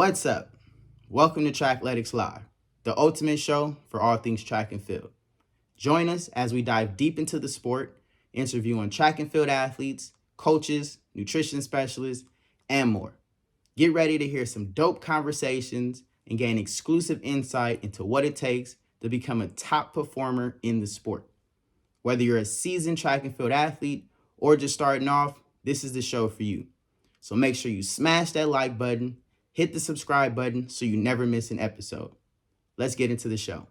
What's up? Welcome to Trackletics Live, the ultimate show for all things track and field. Join us as we dive deep into the sport, interviewing track and field athletes, coaches, nutrition specialists, and more. Get ready to hear some dope conversations and gain exclusive insight into what it takes to become a top performer in the sport. Whether you're a seasoned track and field athlete or just starting off, this is the show for you. So make sure you smash that like button, hit the subscribe button so you never miss an episode. Let's get into the show.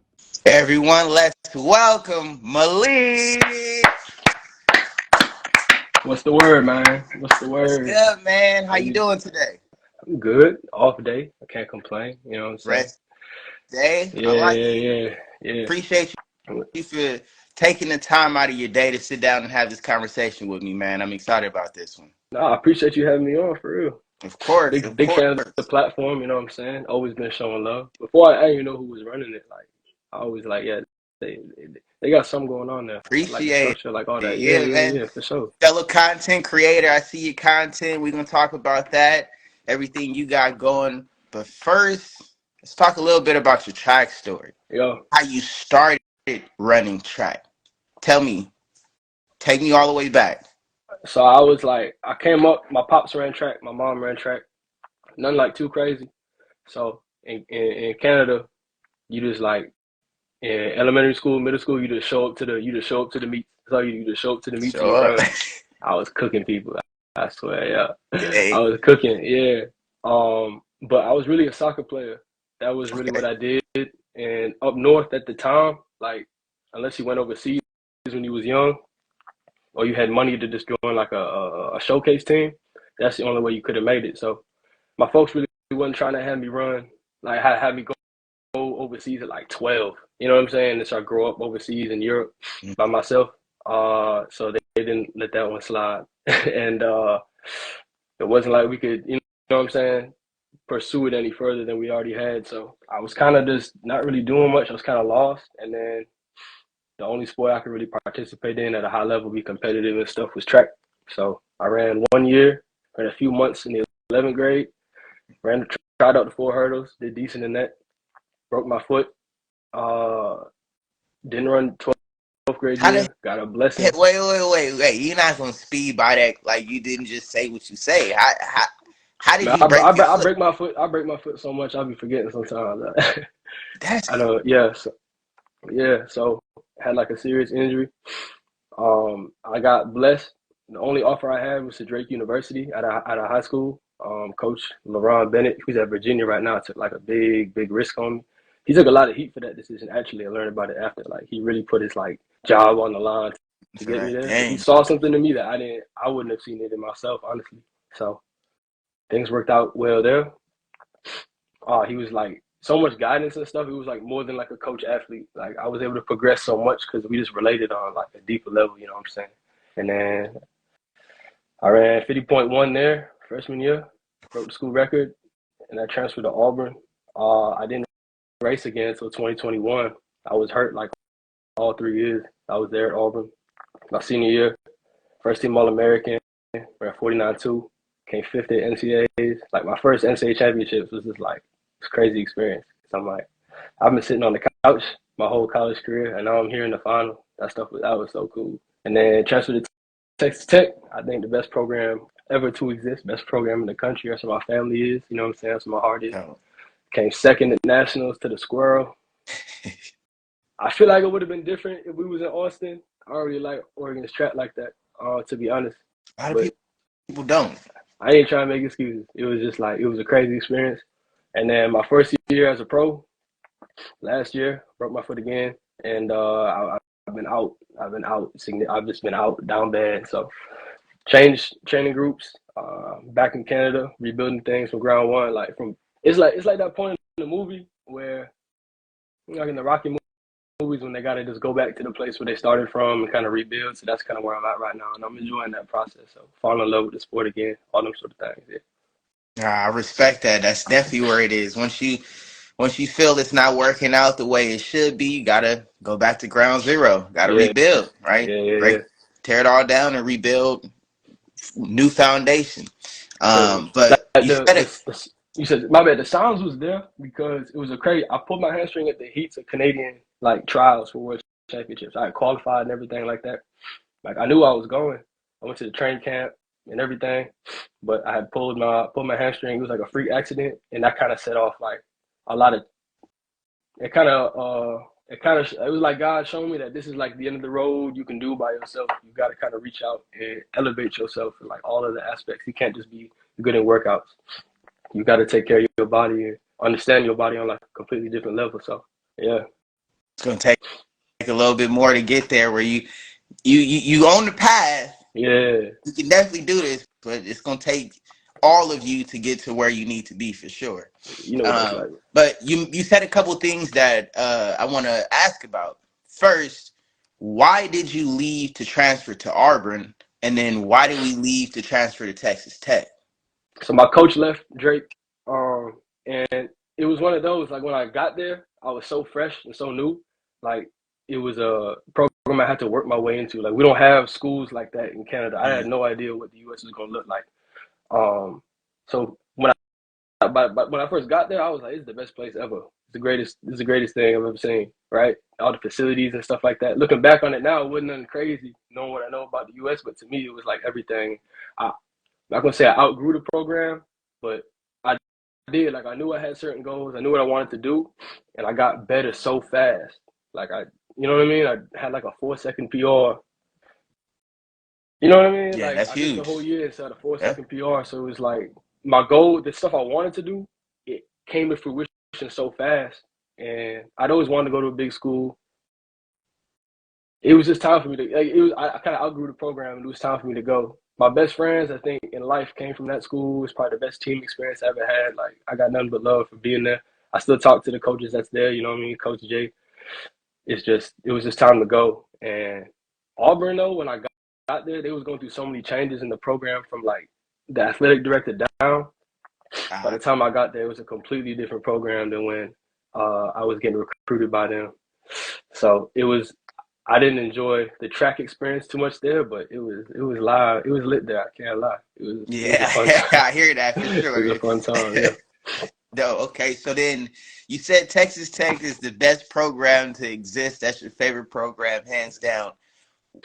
Everyone, let's welcome Malik. What's the word, man? What's the What's word? good, man? How How you you? doing today? I'm good. Off day. I can't complain. You know what I'm saying? Rest day. I Yeah, like yeah, it. yeah, yeah. Appreciate you for taking the time out of your day to sit down and have this conversation with me, man. I'm excited about this one. No, I appreciate you having me on for real. Of course, Big of big course. fan of the platform. You know what I'm saying? Always been showing love. Before I didn't even know who was running it. Like I always like, yeah, they got something going on there. I like the Appreciate structure, like all it. that. Yeah, Yeah, yeah, man. yeah, for sure. Fellow content creator, I see your content. We're gonna talk about that, everything you got going. But first, let's talk a little bit about your track story. Yo, How you started running track. Tell me, take me all the way back. so I was like, I came up. My pops ran track. My mom ran track. Nothing like too crazy. So in Canada, you just like in elementary school, middle school, you just show up to the meets. That's all you just show up to the meets and you Show up. run. I was cooking people. I swear, yeah. I Hey, was cooking, yeah. But I was really a soccer player. That was really what okay. I did. And up north at the time, like unless you went overseas when you was young or you had money to just join like a showcase team, that's the only way you could have made it. So my folks really wasn't trying to have me run, like have me go overseas at like 12. You know what I'm saying? And so I grew up overseas in Europe by myself. So they didn't let that one slide. And it wasn't like we could, you know what I'm saying, pursue it any further than we already had. So I was kind of just not really doing much. I was kind of lost. And then the only sport I could really participate in at a high level, be competitive and stuff, was track. So I ran 1 year, ran a few months in the 11th grade, tried out the 4 hurdles, did decent in that, broke my foot. Uh, didn't run 12th grade How the year. Got a blessing. heck? Wait. You're not gonna speed by that like you didn't just say what you say. How did Man, you break your I foot? break my foot. I break my foot so much I'll be forgetting sometimes. I That's know. Yeah. So, yeah. So had like a serious injury. I got blessed. The only offer I had was to Drake University at a high school. Coach LaRon Bennett, who's at Virginia right now, took like a big risk on me. He took a lot of heat for that decision. Actually, I learned about it after. Like he really put his like job on the line to for get me that. there. But he Dang. saw something in me that I wouldn't have seen it in myself, honestly. So things worked out well there. He was like so much guidance and stuff. It was like more than like a coach athlete. Like I was able to progress so much because we just related on like a deeper level. You know what I'm saying? And then I ran 50.1 there freshman year, broke the school record, and I transferred to Auburn. I didn't race again until 2021. I was hurt like all 3 years. I was there at Auburn. My senior year, first team All American, ran 49.2, came fifth at NCAAs. Like my first NCAA championships was just like this crazy experience. So I'm like, I've been sitting on the couch my whole college career, and now I'm here in the final. That was so cool. And then transferred to Texas Tech. I think the best program ever to exist, best program in the country. That's where my family is. You know what I'm saying? That's where my heart is. Oh. Came second at nationals to the Squirrel. I feel like it would have been different if we was in Austin. I already like Oregon's track like that, to be honest. A lot of But people don't. I ain't trying to make excuses. It was just like it was a crazy experience. And then my first year as a pro, last year, broke my foot again, and I've been out. I've just been out down bad. So changed training groups, back in Canada, rebuilding things from ground one. Like from it's like that point in the movie where like in the Rocky movies when they gotta just go back to the place where they started from and kind of rebuild. So that's kind of where I'm at right now, and I'm enjoying that process. So falling in love with the sport again, all them sort of things. Yeah. I respect that. That's definitely where it is. Once you feel it's not working out the way it should be, you gotta go back to ground zero. Gotta Yeah, rebuild, right? yeah, yeah, Break, yeah. tear it all down and rebuild new foundation. Cause But like you said the it. You said my bad. The sounds was there because it was a crazy. I pulled my hamstring at the heats of Canadian like trials for World Championships. I had qualified and everything like that. Like I knew I was going. I went to the training camp and everything, but I had pulled my hamstring. It was like a freak accident, and that kind of set off like a lot of. It was like God showing me that this is like the end of the road. You can do by yourself. You got to kind of reach out and elevate yourself in like all of the aspects. You can't just be good in workouts. You got to take care of your body and understand your body on like a completely different level. So yeah, It's gonna take a little bit more to get there where you own the path. yeah. You can definitely do this, but it's gonna take all of you to get to where you need to be for sure. You know what that's like. But you said a couple things that I want to ask about. First, why did you leave to transfer to Auburn, and then why did we leave to transfer to Texas Tech? So my coach left, Drake, and it was one of those like when I got there, I was so fresh and so new. Like it was a program I had to work my way into. Like we don't have schools like that in Canada. I had no idea what the U.S. was gonna look like. So when I first got there, I was like, "It's the best place ever. It's the greatest. It's the greatest thing I've ever seen." Right? All the facilities and stuff like that. Looking back on it now, it wasn't nothing crazy knowing what I know about the U.S. But to me, it was like everything. I'm not gonna say I outgrew the program, but I did. Like I knew I had certain goals. I knew what I wanted to do, and I got better so fast. Like you know what I mean? I had like a 4-second PR. You know what I mean? Yeah, Like that's I missed the huge. whole year inside a four Yeah. second PR. So it was like my goal, the stuff I wanted to do, it came to fruition so fast. And I'd always wanted to go to a big school. It was just time for me to. Like, it was. I kind of outgrew the program, and it was time for me to go. My best friends, I think, in life came from that school. It's probably the best team experience I ever had. Like I got nothing but love for being there. I still talk to the coaches that's there. You know what I mean, Coach Jay. It was just time to go. And Auburn though, when I got there, they was going through so many changes in the program from like the athletic director down. By the time I got there, it was a completely different program than when I was getting recruited by them. So I didn't enjoy the track experience too much there, but it was live. It was lit there. I can't lie. It was a fun Yeah, time. I hear that for It was sure. a fun time. Yeah. No, okay. So then you said Texas Tech is the best program to exist. That's your favorite program, hands down.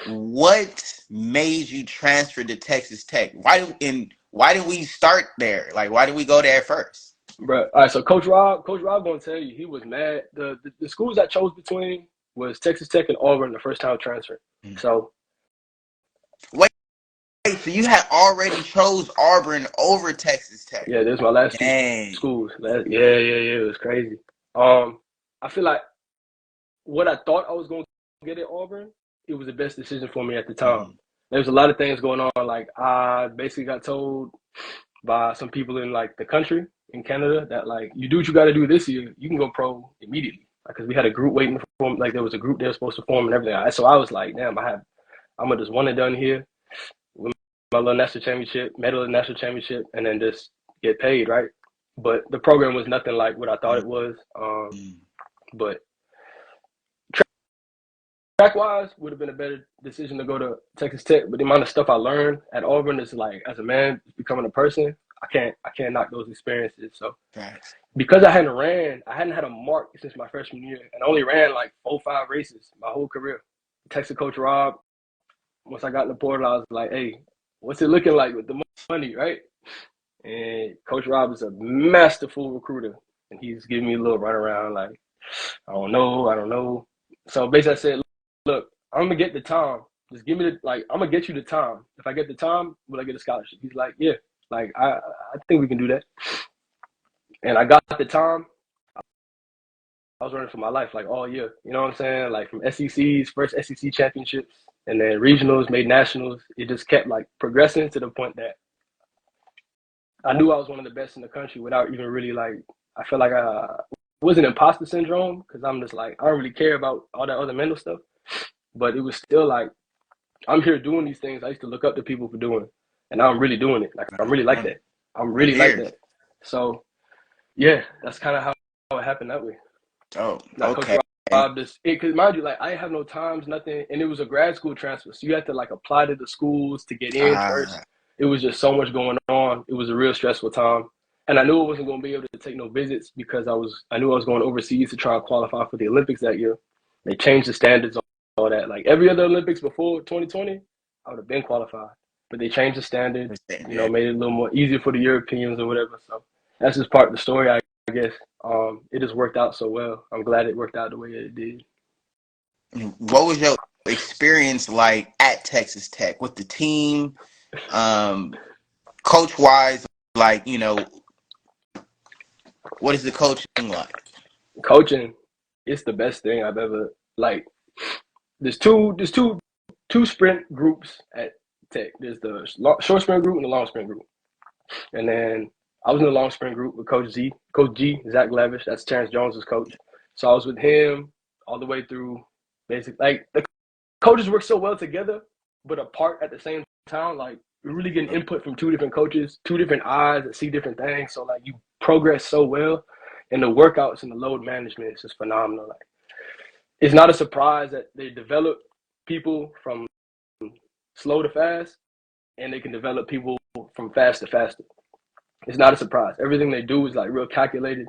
What made you transfer to Texas Tech? Why did we start there? Like, why did we go there first? Bro, all right. So Coach Rob gonna tell you he was mad. The schools I chose between was Texas Tech and Auburn the first time transfer. So Wait, so you had already chose Auburn over Texas Tech? yeah, this is my last two Dang. schools. Yeah. It was crazy. I feel like what I thought I was going to get at Auburn, it was the best decision for me at the time. There was a lot of things going on. Like I basically got told by some people in like the country in Canada that like you do what you got to do this year, you can go pro immediately. Because we had a group waiting to form. Like there was a group they were supposed to form and everything. So I was like, damn, I'm gonna just one and done here. My little national championship, medal at the national championship, and then just get paid, right? But the program was nothing like what I thought it was. But track wise, would have been a better decision to go to Texas Tech. But the amount of stuff I learned at Auburn is like, as a man, becoming a person, I can't knock those experiences. So because I hadn't had a mark since my freshman year, and I only ran like 4-5 races my whole career. I texted Coach Rob. Once I got in the portal, I was like, hey, what's it looking like with the money, right? And Coach Rob is a masterful recruiter, and he's giving me a little runaround like, I don't know. So basically I said, look, I'm going to get the time. Just give me I'm going to get you the time. If I get the time, will I get a scholarship? He's like, yeah. Like, I think we can do that. And I got the time. I was running for my life like all year. You know what I'm saying? Like from SECs, first SEC championships, and then regionals, made nationals. It just kept like progressing to the point that I knew I was one of the best in the country without even really like, I felt like it wasn't imposter syndrome because I'm just like, I don't really care about all that other mental stuff. But it was still like, I'm here doing these things I used to look up to people for doing. And now I'm really doing it. Like, I'm really like that. I'm really like that. So, yeah, that's kind of how it happened that way. Oh, like okay. Because mind you, like I have no times, nothing, and it was a grad school transfer, so you had to like apply to the schools to get in first. It was just so much going on. It was a real stressful time, And I knew I wasn't going to be able to take no visits because I knew I was going overseas to try and qualify for the Olympics that year. They changed the standards on all that. Like every other Olympics before 2020, I would have been qualified. But they changed the standards, made it a little more easier for the Europeans or whatever. So that's just part of the story, I guess. It just worked out so well. I'm glad it worked out the way it did. What was your experience like at Texas Tech with the team, coach wise? Like, what is the coaching like? Coaching, it's the best thing I've ever like. There's two sprint groups at Tech. There's the short sprint group and the long sprint group. And then I was in the long sprint group with Coach G, Zach Lavish. That's Terrence Jones's coach. So I was with him all the way through. Basically, like the coaches work so well together, but apart at the same time. Like you're really getting input from two different coaches, two different eyes that see different things. So like you progress so well, and the workouts and the load management is just phenomenal. Like it's not a surprise that they develop people from slow to fast, and they can develop people from fast to faster. It's not a surprise. Everything they do is like real calculated,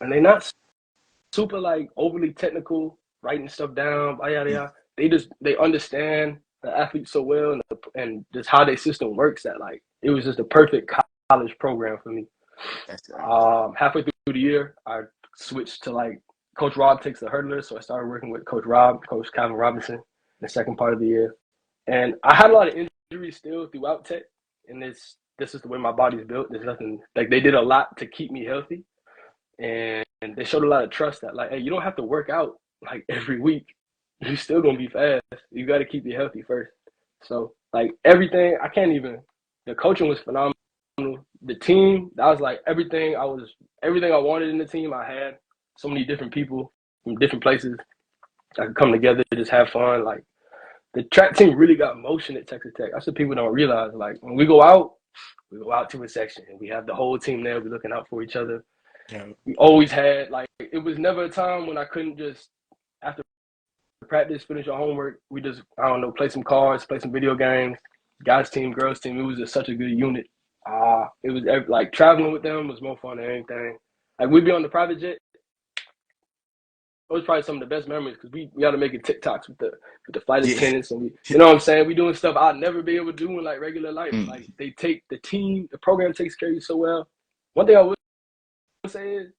and they're not super like overly technical, writing stuff down, yada yada. They understand the athletes so well, and just how their system works. That like it was just a perfect college program for me. Halfway through the year, I switched to like Coach Rob takes the hurdlers, so I started working with Coach Calvin Robinson, in the second part of the year. And I had a lot of injuries still throughout Tech, and this is the way my body's built. There's nothing like they did a lot to keep me healthy, and they showed a lot of trust that like, hey, you don't have to work out like every week. You're still gonna be fast. You got to keep you healthy first. So like everything, the coaching was phenomenal. The team, that was like everything I wanted in the team. I had so many different people from different places that could come together to just have fun. Like the track team really got motion at Texas Tech. That's what people don't realize. Like when we go out to a section and we have the whole team there. We're looking out for each other. Yeah. We always had like it was never a time when I couldn't just after practice finish your homework. We just play some cards, play some video games. Guys team, girls team. It was just such a good unit. It was like traveling with them was more fun than anything. Like we'd be on the private jet. It was probably some of the best memories because we got to make TikToks with the flight attendants and you know what I'm saying. We doing stuff I'd never be able to do in like regular life. Like they take the program takes care of you so well. One thing I would say is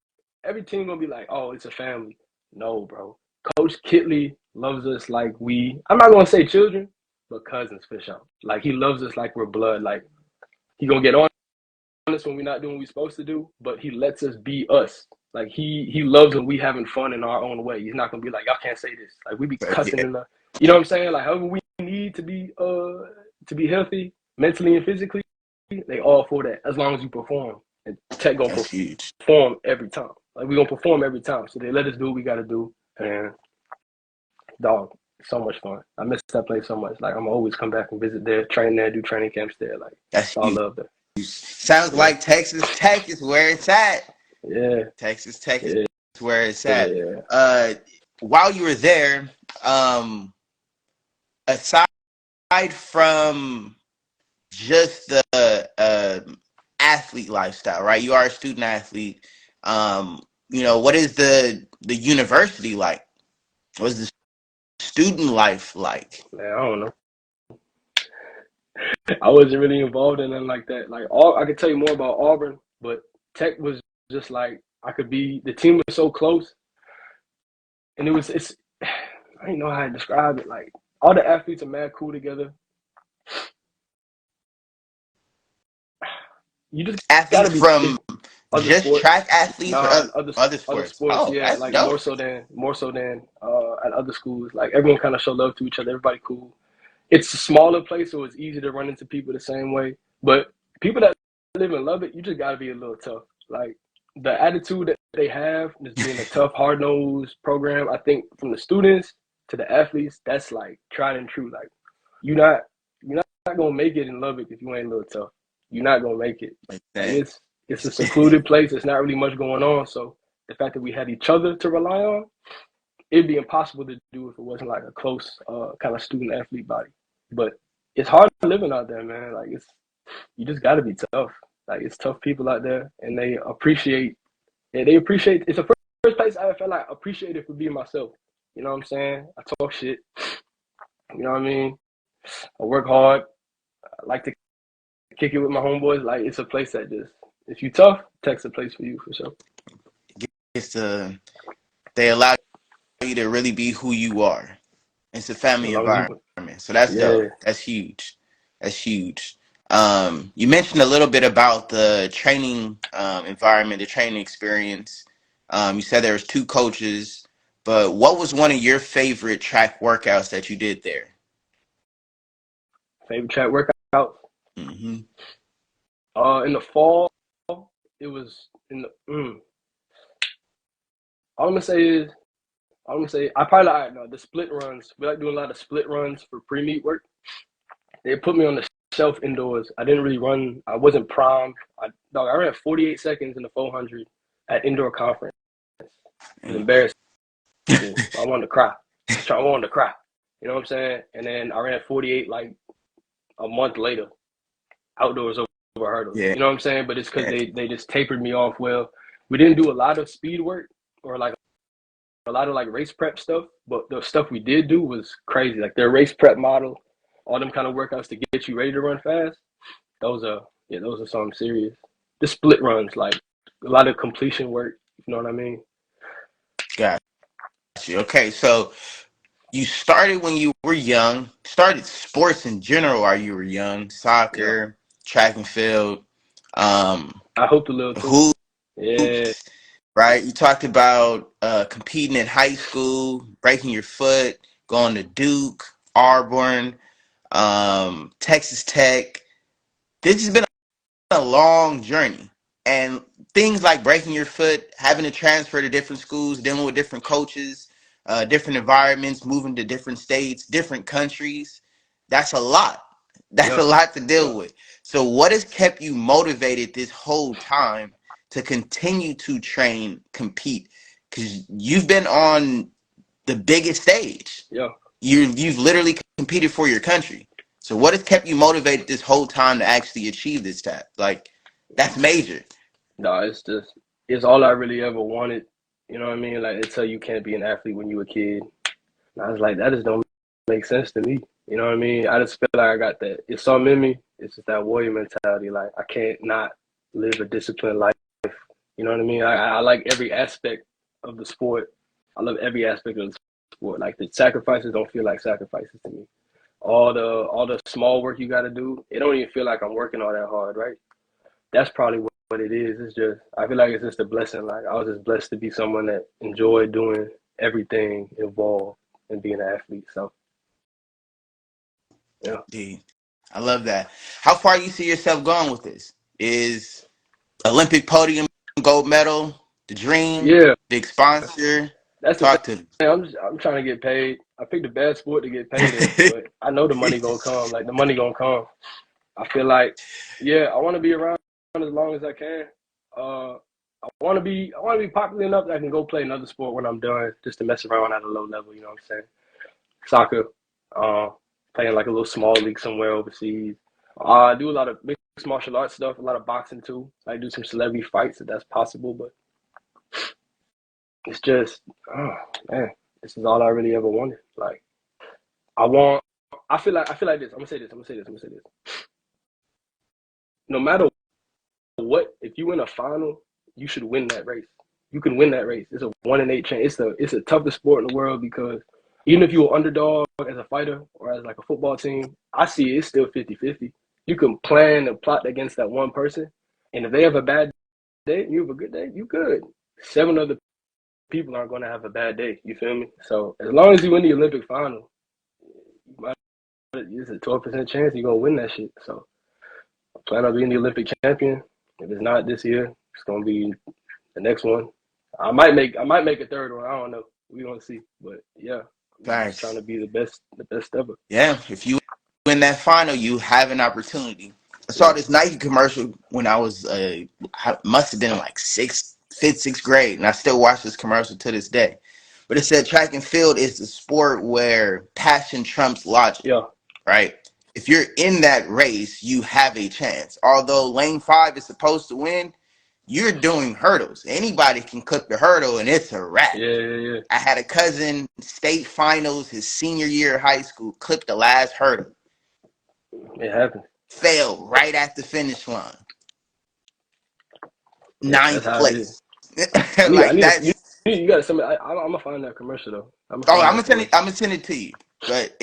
every team gonna be like, oh, it's a family. No, bro. Coach Kitley loves us like I'm not gonna say children, but cousins for sure. Like he loves us like we're blood. Like he gonna get on us when we're not doing what we're supposed to do, but he lets us be us. Like he loves when we having fun in our own way. He's not gonna be like, y'all can't say this. Like we be cussing in the, you know what I'm saying? Like however we need to be healthy mentally and physically, they all for that as long as you perform. And Tech gonna perform every time. Like we gonna perform every time. So they let us do what we gotta do. And dog, so much fun. I miss that place so much. Like I'm always come back and visit there, train there, do training camps there. Like that's all love there. Sounds like Texas Tech is where it's at. Yeah. Texas Tech is where it's at. Yeah. While you were there, aside from just the athlete lifestyle, right? You are a student athlete. What is the university like? What is the student life like? Man, I don't know. I wasn't really involved in nothing like that. Like I could tell you more about Auburn, but Tech was just like the team was so close, and I don't know how to describe it. Like all the athletes are mad cool together. You just gotta be from just sports. Track athletes or other sports. Other sports, yeah, like dope. more so than at other schools. Like everyone kind of show love to each other. Everybody cool. It's a smaller place, so it's easy to run into people the same way. But people that live and love it, you just gotta be a little tough. Like the attitude that they have, just being a tough, hard-nosed program. I think from the students to the athletes, that's like tried and true. Like you're not gonna make it in Lubbock if you ain't a little tough. You're not gonna make it. Like, it's a secluded place. It's not really much going on. So the fact that we had each other to rely on, it'd be impossible to do if it wasn't like a close kind of student athlete body. But it's hard living out there, man. Like you just got to be tough. Like it's tough people out there, and they appreciate. Yeah, they appreciate. It's the first place I felt like appreciated for being myself. You know what I'm saying? I talk shit. You know what I mean? I work hard. I like to kick it with my homeboys. Like it's a place that just if you tough, Tech's a place for you for sure. It's they allow you to really be who you are. It's a family As long as environment, so that's dope. yeah, That's huge. That's huge. You mentioned a little bit about the training environment, the training experience. You said there was 2 coaches, but what was one of your favorite track workouts that you did there? favorite track workout. Mm-hmm. In the fall, it was in the. All I'm gonna say I probably like no, the split runs. We like doing a lot of split runs for pre-meet work. They put me on the shelf indoors. I didn't really run. I wasn't primed. I ran 48 seconds in the 400 at indoor conference. It was embarrassing. I wanted to cry. I wanted to cry. You know what I'm saying? And then I ran 48 like a month later, outdoors over hurdles. Yeah. You know what I'm saying? But it's because they just tapered me off well. We didn't do a lot of speed work or like a lot of like race prep stuff, but the stuff we did do was crazy. Like their race prep model, all them kind of workouts to get you ready to run fast. Those are something serious. The split runs, like a lot of completion work. You know what I mean? Got you. Okay, so you started when you were young. Started sports in general while you were young. Yeah. Soccer, track and field. I hooped a little too. Yeah. Hoops, right? You talked about competing in high school, breaking your foot, going to Duke, Auburn, Texas Tech. This has been a long journey. And things like breaking your foot, having to transfer to different schools, dealing with different coaches, different environments, moving to different states, different countries, that's a lot. That's a lot to deal with. So what has kept you motivated this whole time to continue to train, compete? Because you've been on the biggest stage. Yeah. You've literally competed for your country. So what has kept you motivated this whole time to actually achieve this task? Like, that's major. No, it's all I really ever wanted. You know what I mean? Like they tell you can't be an athlete when you a kid. And I was like, that just don't make sense to me. You know what I mean? I just feel like I got that. It's something in me. It's just that warrior mentality. Like I can't not live a disciplined life. You know what I mean? I like every aspect of the sport. I love every aspect of the sport. Like the sacrifices don't feel like sacrifices to me. All the small work you got to do, it don't even feel like I'm working all that hard, right? That's probably what it is. It's just I feel like it's just a blessing. Like I was just blessed to be someone that enjoyed doing everything involved in being an athlete. So yeah. Dude, I love that. How far you see yourself going with this? Is Olympic podium, gold medal, the dream, Yeah, big sponsor? that's the thing. Talk to me. I'm trying to get paid. I picked a bad sport to get paid in, but I know the money gonna come. Like the money gonna come. I feel like, yeah, I want to be around as long as I can. I want to be popular enough that I can go play another sport when I'm done, just to mess around at a low level. You know what I'm saying? Soccer, playing like a little small league somewhere overseas. I do a lot of mixed martial arts stuff, a lot of boxing too. I do some celebrity fights if that's possible, but it's just, oh man, this is all I really ever wanted. Like, I feel like this. I'm gonna say this. No matter what, if you win a final, you should win that race. You can win that race. It's a 1 in 8 chance. It's the toughest sport in the world because even if you're an underdog as a fighter or as like a football team, I see it's still 50-50. You can plan and plot against that one person, and if they have a bad day and you have a good day, you good. 7 other people aren't going to have a bad day. You feel me? So as long as you win the Olympic final, it's a 12% chance you're going to win that shit. So I plan on being the Olympic champion. If it's not this year, it's going to be the next one. I might make a third one. I don't know. We gonna see. But yeah, I'm just trying to be the best ever. Yeah, if you win that final, you have an opportunity. I saw this Nike commercial when I was must have been like fifth, sixth grade, and I still watch this commercial to this day. But it said track and field is the sport where passion trumps logic. Yeah. Right? if you're in that race, you have a chance. Although lane 5 is supposed to win, you're doing hurdles. Anybody can clip the hurdle and it's a wrap. Yeah. I had a cousin, state finals, his senior year of high school, clipped the last hurdle. It happens. Failed right at the finish line. Yeah, that's Ninth how it is. place. I Like need that's you gotta send me. I'm gonna find that commercial though. I'm gonna Oh, find I'm that gonna send for it. us. I'm gonna send it to you. But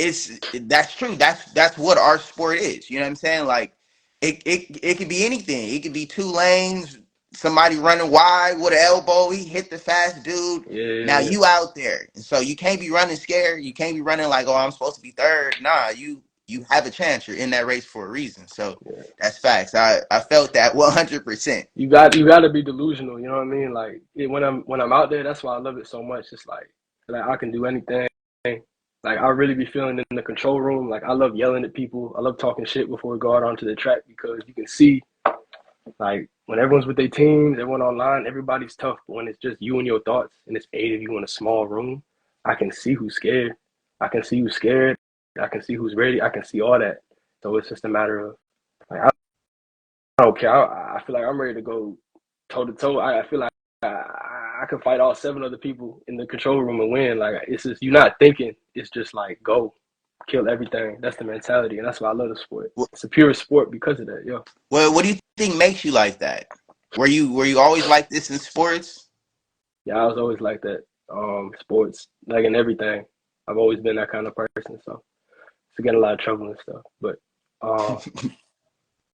that's true. That's what our sport is. You know what I'm saying? Like it could be anything. It could be 2 lanes. Somebody running wide with an elbow. He hit the fast dude. Now Yeah. you out there, so you can't be running scared. You can't be running like, oh, I'm supposed to be third. Nah, you have a chance. You're in that race for a reason. So that's facts. I felt that 100%. You got to be delusional. You know what I mean? Like when I'm out there, that's why I love it so much. It's like I can do anything. Like I really be feeling in the control room. Like I love yelling at people. I love talking shit before we go out onto the track because you can see, like when everyone's with their teams, everyone online, everybody's tough. But when it's just you and your thoughts, and it's 8 of you in a small room, I can see who's scared. I can see who's scared. I can see who's ready. I can see all that. So it's just a matter of like I don't care. I feel like I'm ready to go toe to toe. I feel like I can fight all 7 other people in the control room and win. Like it's just you're not thinking. It's just like go, kill everything. That's the mentality, and that's why I love the sport. It's a pure sport because of that. Yo. Well, what do you think makes you like that? Were you always like this in sports? Yeah, I was always like that. Sports, like in everything. I've always been that kind of person. So to get a lot of trouble and stuff. But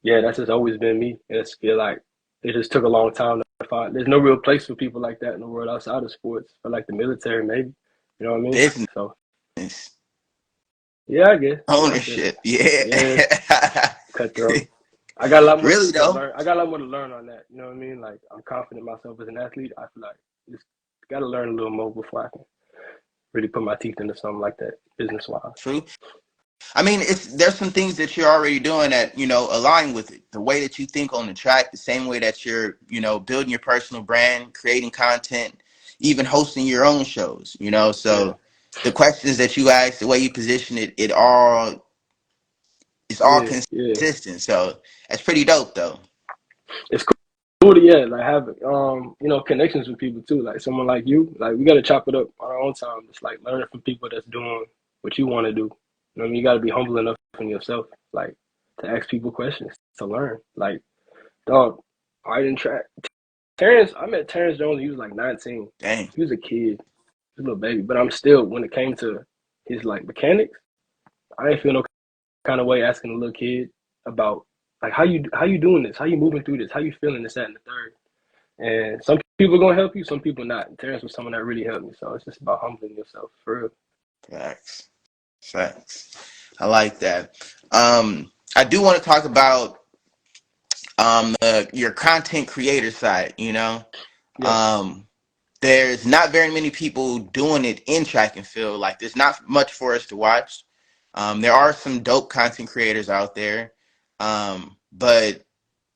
yeah, that's just always been me. And it's feel like it just took a long time to find. There's no real place for people like that in the world outside of sports. For like the military, maybe. You know what I mean? Business. So yeah, I guess. Ownership. Yeah, Yeah. cutthroat. I got a lot more Really to though? learn. I got a lot more to learn on that. You know what I mean? Like I'm confident in myself as an athlete. I feel like just got to learn a little more before I can really put my teeth into something like that, business wise. True. I mean, there's some things that you're already doing that, align with it. The way that you think on the track, the same way that you're, building your personal brand, creating content, even hosting your own shows, So the questions that you ask, the way you position it, it's all Yeah. consistent. So that's pretty dope though. It's cool to like have connections with people too. Like someone like you, like we gotta chop it up on our own time. It's like learning from people that's doing what you want to do. You know what I mean? You gotta be humble enough in yourself, like to ask people questions, to learn. Like, dog, I didn't track. I met Terrence Jones when he was like 19. Dang. He was a kid. He was a little baby. But I'm still, when it came to his like mechanics, I didn't feel no kind of way asking a little kid about like how you doing this, how you moving through this, how you feeling this, that, and the third. And some people are gonna help you, some people not. And Terrence was someone that really helped me. So it's just about humbling yourself for real. Facts. I like that. I do want to talk about your content creator side. There's not very many people doing it in track and field. Like there's not much for us to watch. There are some dope content creators out there, but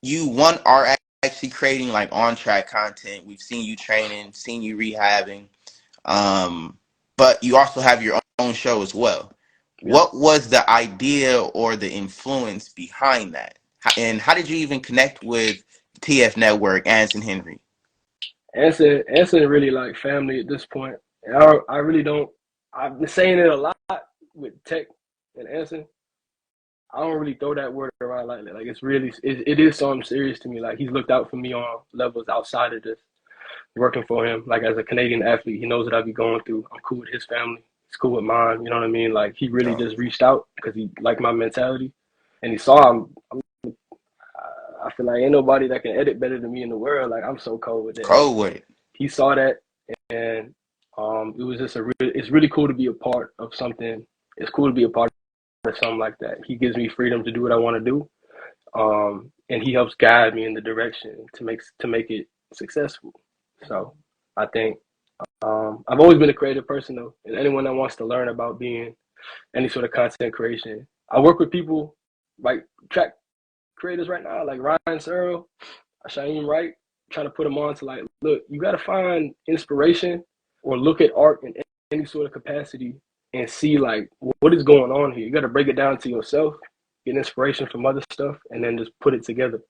you are actually creating like on track content. We've seen you training, seen you rehabbing, but you also have your own show as well. What was the idea or the influence behind that? And how did you even connect with TF Network, Anson Henry? Anson really like family at this point. And I really don't. I've been saying it a lot with Tech and Anson. I don't really throw that word around like that. Like it is something serious to me. Like he's looked out for me on levels outside of this. Working for him, like as a Canadian athlete, he knows what I be going through. I'm cool with his family. He's cool with mine. You know what I mean? Like he really just reached out because he liked my mentality, and he saw I feel like ain't nobody that can edit better than me in the world. Like I'm so cold with that. Cold with it. He saw that, and it was just it's really cool to be a part of something. It's cool to be a part of something like that. He gives me freedom to do what I want to do, and he helps guide me in the direction to make it successful. So I think I've always been a creative person though, and anyone that wants to learn about being any sort of content creation, I work with people like track creators right now, like Ryan Searle, Shaheem Wright, trying to put them on to like, look, you got to find inspiration or look at art in any sort of capacity and see like what is going on here. You got to break it down to yourself get inspiration from other stuff, and then just put it together.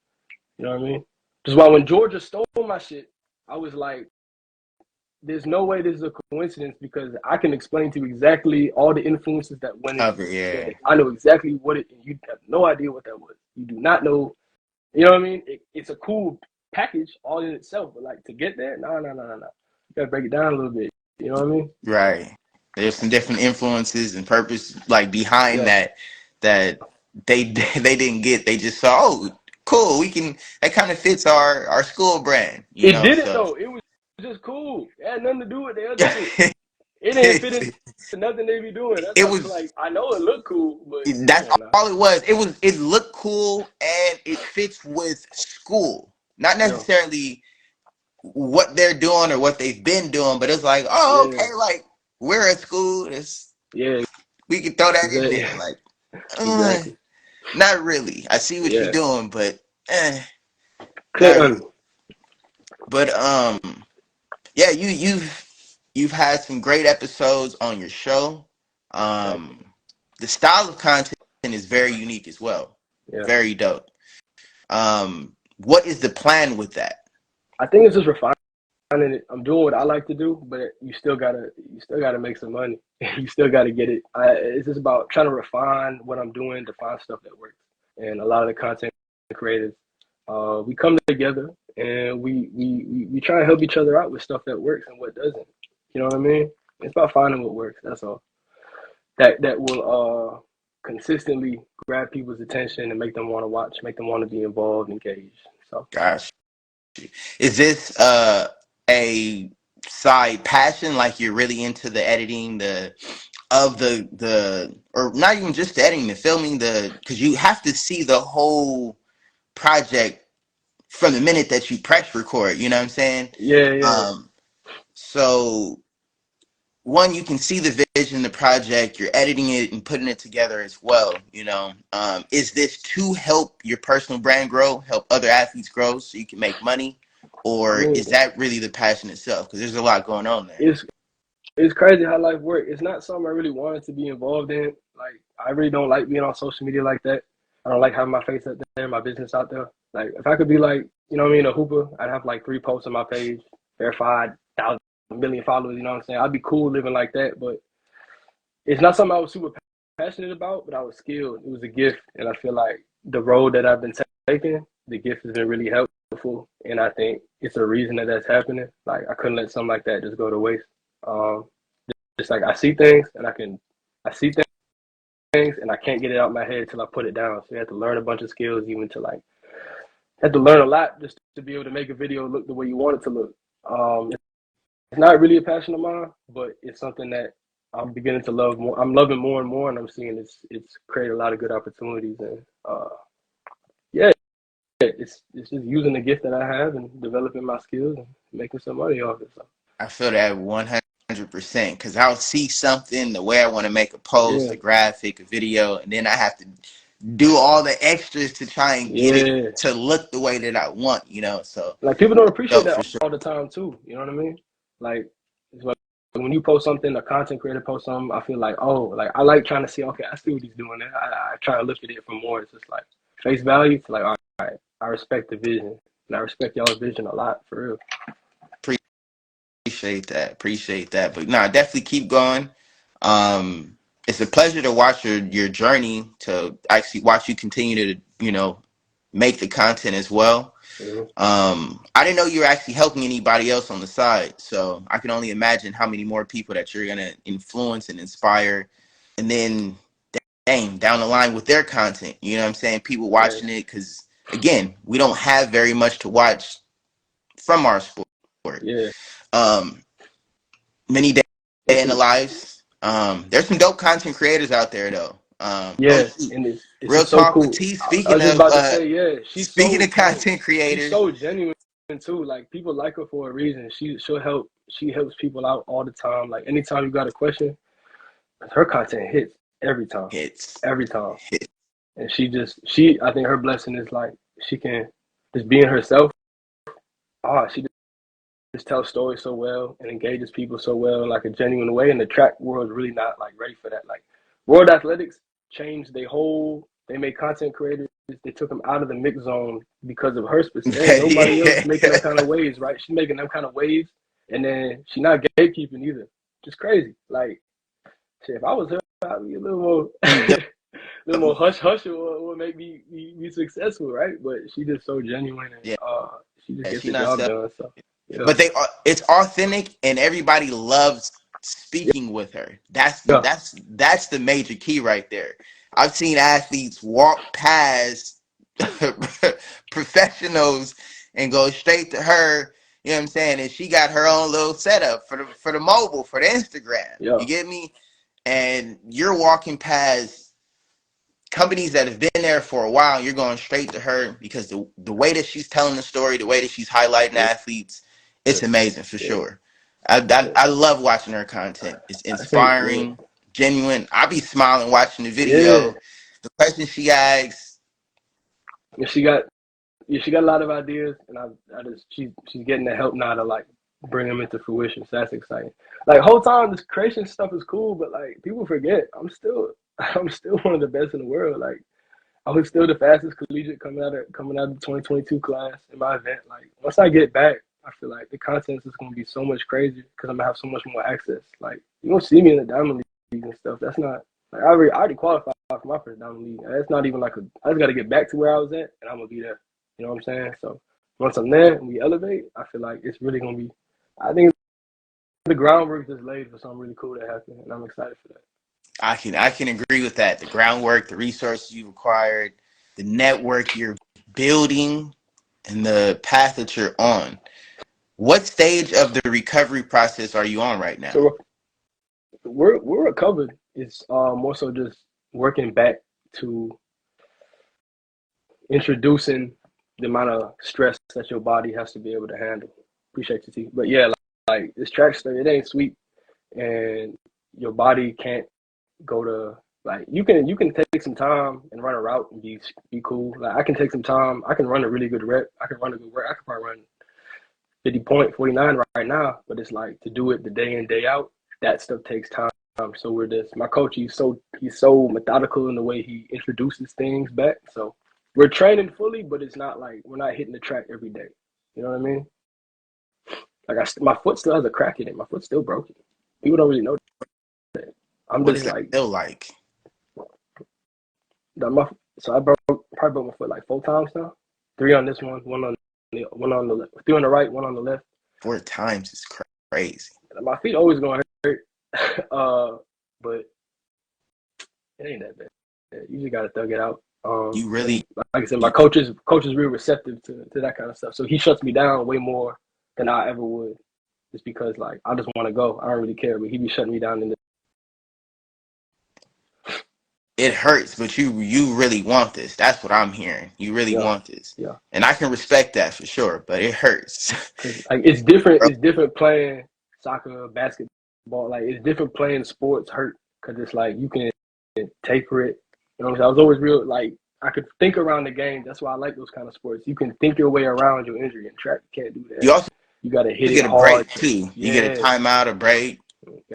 You know what I mean? Just why when Georgia stole my shit, I was like, there's no way this is a coincidence, because I can explain to you exactly all the influences that went into Cover, it. yeah. I know exactly what it, and you have no idea what that was. You do not know. You know what I mean? It's a cool package all in itself, but like to get there, no. You gotta break it down a little bit. You know what I mean? Right. There's some different influences and purpose like behind Yeah. that they they didn't get. They just saw, oh, cool, we can, that kind of fits our school brand, you It know. did it So though. It was just cool. It had nothing to do with the other shit. It didn't fit into nothing they be doing. That's it why I feel was, like I know it looked cool, but come that's on now. all it was. It looked cool and it fits with school. Not Yeah. necessarily what they're doing or what they've been doing, but it's like, oh, Yeah. okay, like we're at school. Yeah. We can throw that in Exactly. there. Like, uh, Exactly. not really. I see what you're Yeah. doing, but not really. Clinton. But yeah, you've had some great episodes on your show. Thank you. The style of content is very unique as well. Yeah. Very dope. What is the plan with that? I think it's just refining it. I'm doing what I like to do, but you still gotta make some money. You still gotta get it. It's just about trying to refine what I'm doing to find stuff that works. And a lot of the content creators, we come together and we try and help each other out with stuff that works and what doesn't. You know what I mean? It's about finding what works. That's all. That will consistently grab people's attention and make them want to watch, make them want to be involved, engaged. So Gosh, is this a side passion? Like you're really into the editing, the or not even just the editing, the filming, because you have to see the whole project from the minute that you press record. You know what I'm saying? yeah. So one, you can see the vision, the project, you're editing it and putting it together as well. You know, is this to help your personal brand grow, help other athletes grow, so you can make money, I or mean, is that really the passion itself? Because there's a lot going on there. it's crazy how life works. It's not something I really wanted to be involved in. Like, I really don't like being on social media like that. I don't like having my face out there, my business out there. Like, if I could be like, you know what I mean, a hooper, I'd have like 3 posts on my page, verified, 1,000,000 followers. You know what I'm saying? I'd be cool living like that, but it's not something I was super passionate about. But I was skilled. It was a gift, and I feel like the road that I've been taking, the gift has been really helpful, and I think it's a reason that that's happening. Like, I couldn't let something like that just go to waste. Um, it's like I see things and I see things and I can't get it out of my head till I put it down. So you have to learn a bunch of skills, even to like have to learn a lot just to be able to make a video look the way you want it to look. It's not really a passion of mine, but it's something that I'm beginning to love more. I'm loving more and more, and I'm seeing it's created a lot of good opportunities. And yeah, it's just using the gift that I have and developing my skills and making some money off it. So I feel that 100% because I'll see something the way I want to make a post, yeah, a graphic, a video, and then I have to do all the extras to try and get it yeah. to look the way that I want, you know. So Like, people don't appreciate dope for that sure. all the time too. You know what I mean? Like, it's like when you post something, a content creator posts something, I feel like, oh, like I like trying to see, okay, I see what he's doing there. I try to look at it for more. It's just like face value. It's like, all right, I respect the vision, and I respect y'all's vision a lot, for real. Appreciate that. But nah, definitely keep going. It's a pleasure to watch your journey, to actually watch you continue to, you know, make the content as well. Mhm. I didn't know you were actually helping anybody else on the side, so I can only imagine how many more people that you're gonna influence and inspire, and then dang, down the line with their content. You know what I'm saying? People Yeah, watching it, because again, we don't have very much to watch from our sport. yeah, Um, Many day it's in the a, lives. There's some dope content creators out there though. Oh yeah, shoot, and it's real just so talk with cool. T. I was just about to say, yeah, Speaking of content she's creators, so genuine too. Like, people like her for a reason. She helps people out all the time. Like, anytime you got a question, her content hits every time, hits every time. hit. And I think her blessing is like she can just being herself. She just tells stories so well and engages people so well in like a genuine way. And the track world is really not like ready for that. Like, world athletics changed their whole They made content creators. They took them out of the mix zone because of her specific. Ain't nobody else making them kind of waves, right? She's making them kind of waves, and then she's not gatekeeping either. Just crazy. Like, shit, if I was her, I'd be a little more, little more hush hush would make me be successful, right? But she just so genuine, and Yeah, she just gets she the not job stuff. done. So, yeah. But it's authentic, and everybody loves speaking with her. That's the major key right there. I've seen athletes walk past professionals and go straight to her. You know what I'm saying? And she got her own little setup for the mobile, for the Instagram. Yeah. You get me? And you're walking past companies that have been there for a while. You're going straight to her because the way that she's telling the story, the way that she's highlighting athletes, it's amazing for sure. I love watching her content. It's inspiring, genuine. I be smiling watching the video. The questions she asks. Yeah, she got a lot of ideas, and she's getting the help now to like bring them into fruition. So that's exciting. Like whole time, this creation stuff is cool, but like people forget, I'm still one of the best in the world. Like I was still the fastest collegiate coming out of the 2022 class in my event. Like once I get back, I feel like the content is going to be so much crazier because I'm gonna have so much more access. Like you don't see me in the diamond league and stuff. That's not like I already qualified for my first diamond league. That's not even like I just got to get back to where I was at, and I'm gonna be there. You know what I'm saying? So once I'm there and we elevate, I feel like it's really gonna be. I think the groundwork is laid for something really cool to happen, and I'm excited for that. I can agree with that. The groundwork, the resources you've acquired, the network you're building, and the path that you're on. What stage of the recovery process are you on right now? So we're recovered. It's more so just working back to introducing the amount of stress that your body has to be able to handle. Appreciate you, T. But yeah, like this track stuff, it ain't sweet, and your body can't go to like you can take some time and run a route and be cool. Like I can take some time. I can run a really good rep. I can run a good work. I can probably run 50.49 right now, but it's like to do it the day in day out. That stuff takes time. So we're just my coach. He's so methodical in the way he introduces things back. So we're training fully, but it's not like we're not hitting the track every day. You know what I mean? Like my foot still has a crack in it. My foot's still broken. People don't really know that. I'm What just is that like feel like? So I probably broke my foot like 4 times now. 3 on this one on the left, 3 on the right, 1 on the left. 4 times is crazy. My feet always gonna hurt, but it ain't that bad. You just gotta thug it out. You really, like I said, my coach is real receptive to that kind of stuff. So he shuts me down way more than I ever would, just because like I just want to go. I don't really care, but he be shutting me down in the. it hurts, but you really want this. That's what I'm hearing. You really want this. Yeah. And I can respect that for sure, but it hurts. Like it's different. It's different playing soccer, basketball. Like it's different playing sports hurt because it's like you can taper it. You know what I'm saying? I was always real like I could think around the game. That's why I like those kind of sports. You can think your way around your injury. In track, you can't do that. You got to hit it hard. You get a break too. You get a timeout, a break.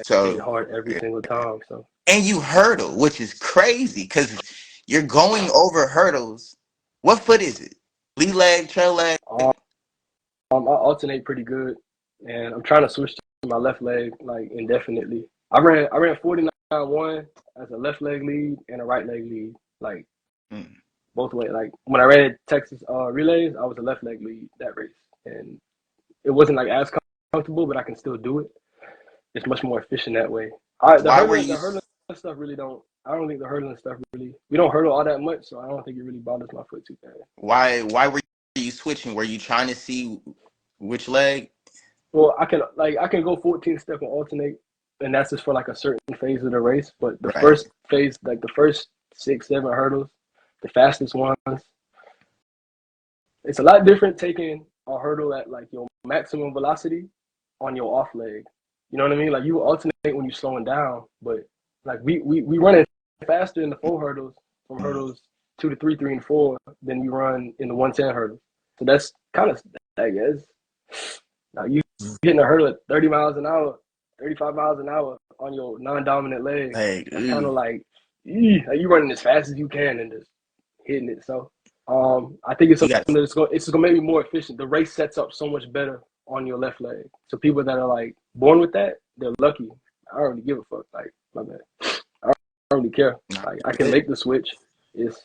So hit it hard every single time. So and you hurdle, which is crazy because you're going over hurdles. What foot is it? Lead leg, trail leg? I alternate pretty good, and I'm trying to switch to my left leg like indefinitely. I ran 49.1 as a left leg lead and a right leg lead, like both ways. Like when I ran Texas relays, I was a left leg lead that race, and it wasn't like as comfortable, but I can still do it. It's much more efficient that way. The hurdling stuff really don't. I don't think the hurdling stuff really. We don't hurdle all that much, so I don't think it really bothers my foot too bad. Why were you switching? Were you trying to see which leg? Well, I can go 14 step and alternate, and that's just for like a certain phase of the race. But the first phase, like the first 6, 7 hurdles, the fastest ones, it's a lot different taking a hurdle at like your maximum velocity on your off leg. You know what I mean? Like you alternate when you're slowing down, but like we run it faster in the 4 hurdles from hurdles 2 to 3, 3 and 4 than you run in the 110 hurdles. So that's kind of, I guess. Now you hitting a hurdle at 30 miles an hour, 35 miles an hour on your non-dominant leg. That's kind of like you running as fast as you can and just hitting it. So I think it's You something got that's it's gonna make me more efficient. The race sets up so much better on your left leg. So people that are like born with that, they're lucky. I don't really give a fuck. Like, my bad. I don't really care. Like, I can good. make the switch. It's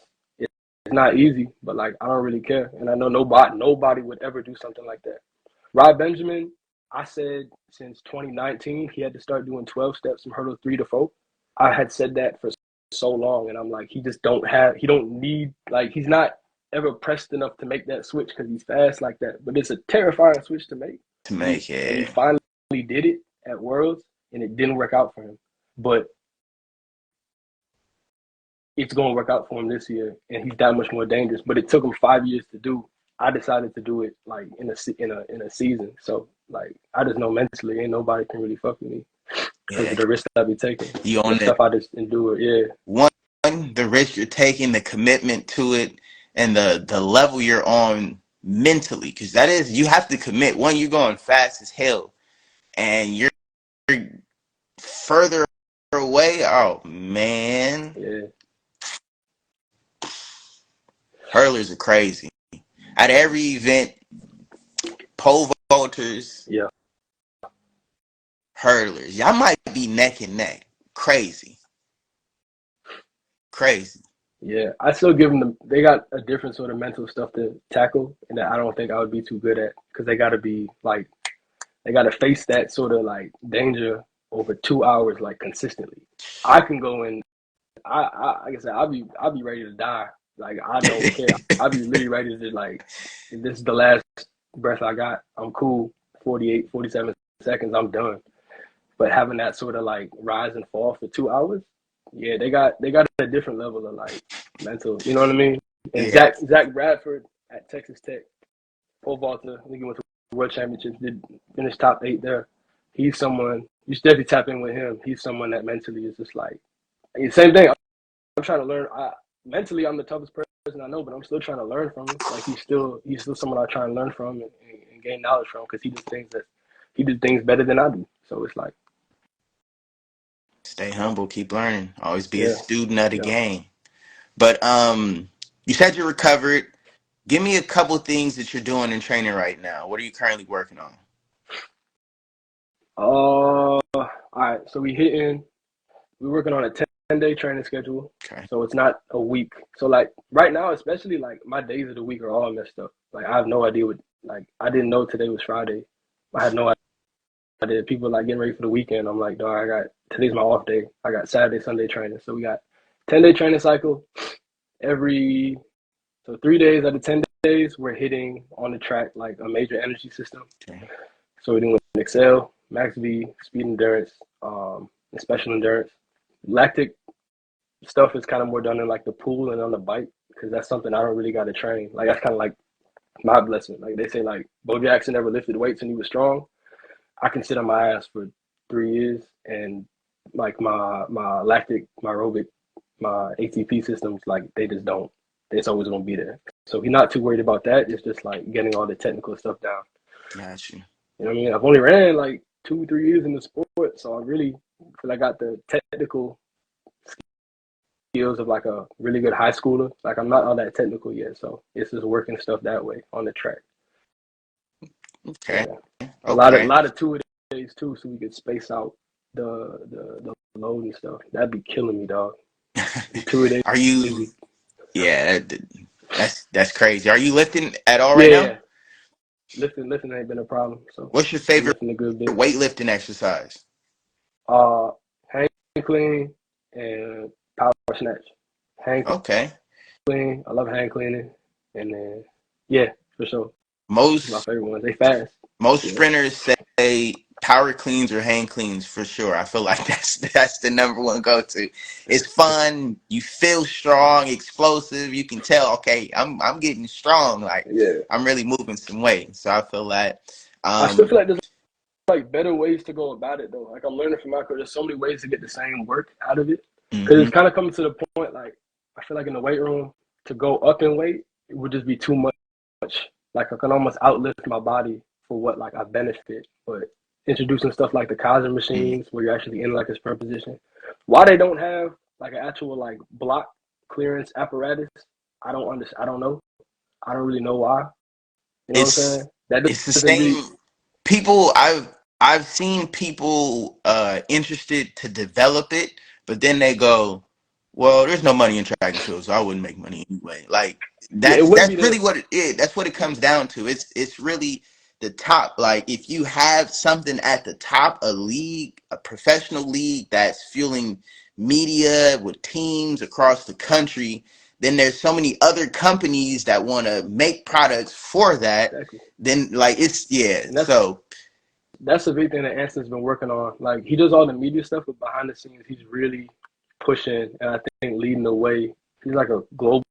not easy, but like I don't really care. And I know nobody would ever do something like that. Rob Benjamin, I said since 2019 he had to start doing 12 steps from hurdle 3 to 4. I had said that for so long, and I'm like, he don't need, like, he's not ever pressed enough to make that switch because he's fast like that. But it's a terrifying switch to make. To make And he it. finally did it at Worlds, and it didn't work out for him. But it's going to work out for him this year, and he's that much more dangerous. But it took him 5 years to do. I decided to do it like in a season. So like I just know mentally, ain't nobody can really fuck with me because of the risk I be taking. You The on stuff I just endure. Yeah. one, the risk you're taking, the commitment to it, and the level you're on mentally, because that is, you have to commit. One, you're going fast as hell, and you're further away. Oh man, Yeah. hurlers are crazy. At every event, pole vaulters, Yeah. hurlers, y'all might be neck and neck. Crazy. Yeah. I still give them they got a different sort of mental stuff to tackle, and that I don't think I would be too good at because they got to be like, they got to face that sort of like danger over 2 hours, like consistently. I can go in, like I said, I'll be ready to die. Like, I don't care. I'll be literally ready to, like, if this is the last breath I got, I'm cool. 48, 47 seconds, I'm done. But having that sort of like rise and fall for 2 hours, yeah, they got a different level of like mental, you know what I mean? And Yeah. Zach Bradford at Texas Tech, pole vaulter, I think he went to World Championships, did finish top 8 there. He's someone you should definitely tap in with him. He's someone that mentally is just like, same thing. I'm trying to learn. Mentally, I'm the toughest person I know, but I'm still trying to learn from him. Like, he's still someone I try and learn from and gain knowledge from, because he does things better than I do. So it's like, Stay humble, keep learning. Always be a yeah, student of the yeah. game. But you said you're recovered. Give me a couple things that you're doing in training right now. What are you currently working on? All right. So we're working on a 10-day training schedule. Okay. So it's not a week. So like right now, especially, like, my days of the week are all messed up. Like, I have no idea like, I didn't know today was Friday. I had no idea. People like getting ready for the weekend. I'm like, dog, today's my off day. I got Saturday, Sunday training. So we got 10-day training cycle. So 3 days out of 10 days, we're hitting on the track like a major energy system. Okay. So we're doing Excel, Max V, speed endurance, and special endurance. Lactic stuff is kind of more done in like the pool and on the bike, because that's something I don't really got to train. Like, that's kind of like my blessing. Like, they say, like, Bo Jackson never lifted weights and he was strong. I can sit on my ass for 3 years, and like my lactic, my aerobic, my ATP systems, like, they just don't. It's always gonna be there. So he's not too worried about that. It's just like getting all the technical stuff down. Got you. You know what I mean? I've only ran like 2-3 years in the sport, so I really feel I got the technical skills of like a really good high schooler. Like, I'm not all that technical yet, so it's just working stuff that way on the track. Okay. Yeah. A Okay. lot of 2 days too, so we could space out the load and stuff. That'd be killing me, dog. 2 days. Are you? Yeah, that's crazy. Are you lifting at all right now? Yeah. Lifting ain't been a problem. So What's your I'm favorite lifting a good bit. weightlifting exercise? Hang clean and power snatch. Hang Okay. clean. I love hang cleaning. And then, yeah, for sure. Most My favorite ones. They fast. most Yeah. sprinters say power cleans or hang cleans for sure. I feel like that's the number one go-to. It's fun. You feel strong, explosive. You can tell, okay, I'm getting strong. Like, Yeah. I'm really moving some weight. So I feel like I still feel like there's like better ways to go about it though. Like, I'm learning from my coach. There's so many ways to get the same work out of it. Because it's kind of coming to the point, like, I feel like in the weight room, to go up in weight, it would just be too much. Like, I can almost outlift my body for what, like, I benefit. But introducing stuff like the Kaiser machines, where you're actually in like a sprint position, why they don't have like an actual like block clearance apparatus, I don't understand. I don't know. I don't really know why. You know what I'm It's saying? That it's the doesn't really. same people. I've seen people interested to develop it, but then they go, well, there's no money in track and field, so I wouldn't make money anyway. Like Yeah, it wouldn't that's be really the. what it is. That's what it comes down to. It's really the top. Like if you have something at the top, a league, a professional league that's fueling media with teams across the country, then there's so many other companies that want to make products for that. Exactly. Then like it's yeah. And So that's a big thing that Anson's been working on. Like he does all the media stuff, but behind the scenes, he's really pushing and I think leading the way. He's like a global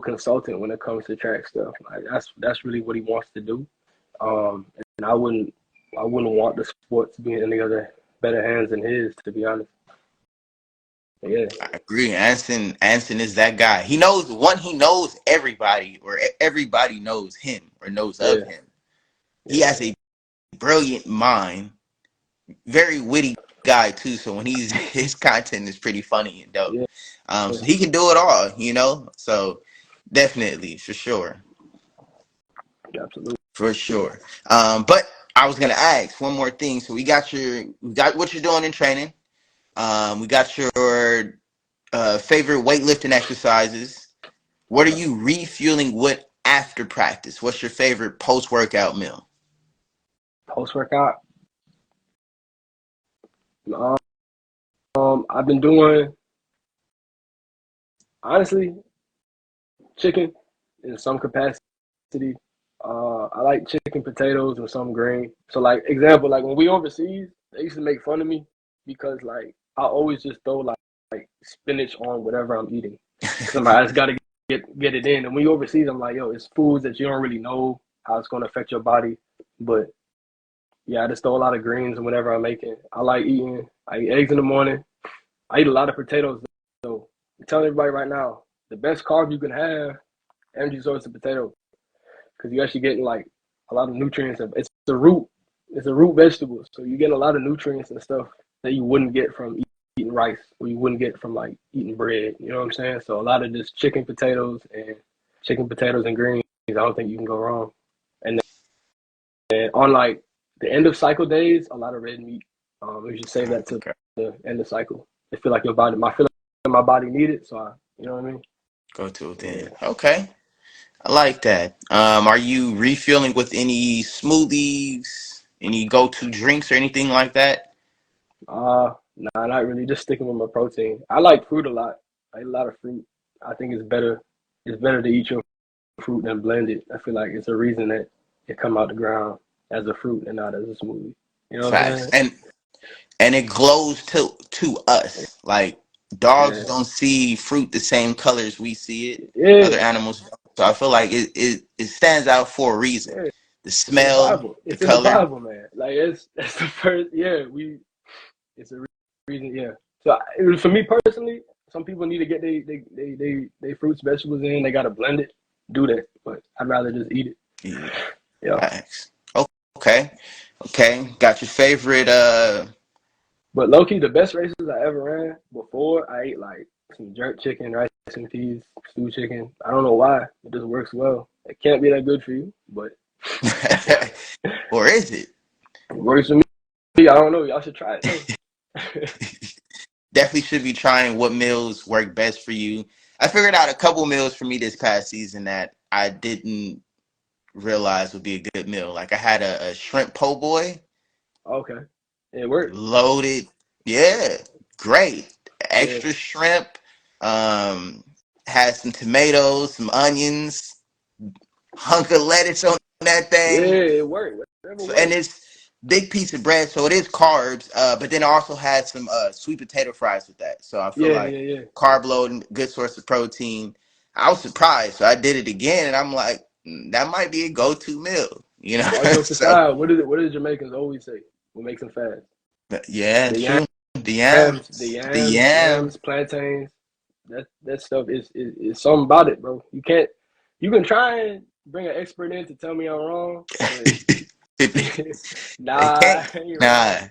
consultant when it comes to track stuff. Like that's really what he wants to do. And I wouldn't want the sport to be in any other better hands than his, to be honest. But yeah, I agree. Anson is that guy. He knows everybody, or everybody knows him or knows of yeah, him. He yeah, has a brilliant mind, very witty guy too. So when his content is pretty funny and dope. yeah, So he can do it all, you know. So definitely, for sure, absolutely. for sure. But I was gonna ask one more thing. So we got what you're doing in training. We got your favorite weightlifting exercises. What are you refueling with after practice? What's your favorite post-workout meal? Post workout. I've been doing honestly chicken in some capacity. I like chicken, potatoes, and some grain. So, like example, like when we overseas, they used to make fun of me because like I always just throw like spinach on whatever I'm eating. Cause I just gotta get it in. And when you overseas, I'm like, yo, it's foods that you don't really know how it's gonna affect your body. But yeah, I just throw a lot of greens and whatever I'm making. I eat eggs in the morning. I eat a lot of potatoes. So I'm telling everybody right now, the best carb you can have, energy source of potato, because you're actually getting like a lot of nutrients. It's the root. It's a root vegetable, so you get a lot of nutrients and stuff that you wouldn't get from eating rice, or you wouldn't get from like eating bread. You know what I'm saying? So a lot of just chicken, potatoes, and greens. I don't think you can go wrong. And then on like the end of cycle days, a lot of red meat. You should save that to Okay. the end of cycle. I feel like my body need it, so you know what I mean? Go to it Yeah. then. Okay. I like that. Are you refueling with any smoothies, any go-to drinks or anything like that? Nah, not really. Just sticking with my protein. I like fruit a lot. I eat a lot of fruit. I think it's better. It's better to eat your fruit than blend it. I feel like it's a reason that it come out the ground as a fruit and not as a smoothie. You know what I'm Facts. saying? And it glows to us. Like dogs Yeah. don't see fruit the same colors we see it. Other Yeah. animals don't. So I feel like it stands out for a reason. Yeah. The It's in the smell, Bible. the It's in the color. Bible, man. Like that's the first. Yeah, It's a reason. Yeah. So for me personally, some people need to get they fruits, vegetables in. They gotta blend it. Do that, but I'd rather just eat it. Yeah. Yeah. Facts. Okay. Okay. Got your favorite But low key, the best races I ever ran before, I ate like some jerk chicken, rice and peas, stew chicken. I don't know why. It just works well. It can't be that good for you, but or is it? it works for me. I don't know. Y'all should try it though. Definitely should be trying what meals work best for you. I figured out a couple meals for me this past season that I didn't realize would be a good meal. Like I had a shrimp po' boy, Okay. It worked. loaded. Yeah, great. Yeah. Extra shrimp. Um, had some tomatoes, some onions, hunk of lettuce on that Yeah, thing. it worked. Whatever So, and works. it's big piece of bread, so it is carbs. But then I also had some sweet potato fries with that. So I feel Yeah, like yeah, yeah. carb loading, good source of protein. I was surprised, so I did it again, and I'm like, that might be a go-to meal, you know. All jokes So aside, what did Jamaicans always say? What makes them fast? yeah, The true. The yams, yams, the yams, yams. plantains. That stuff is something about it, bro. You can try and bring an expert in to tell me I'm wrong, but They nah, can't. I ain't Nah. wrong.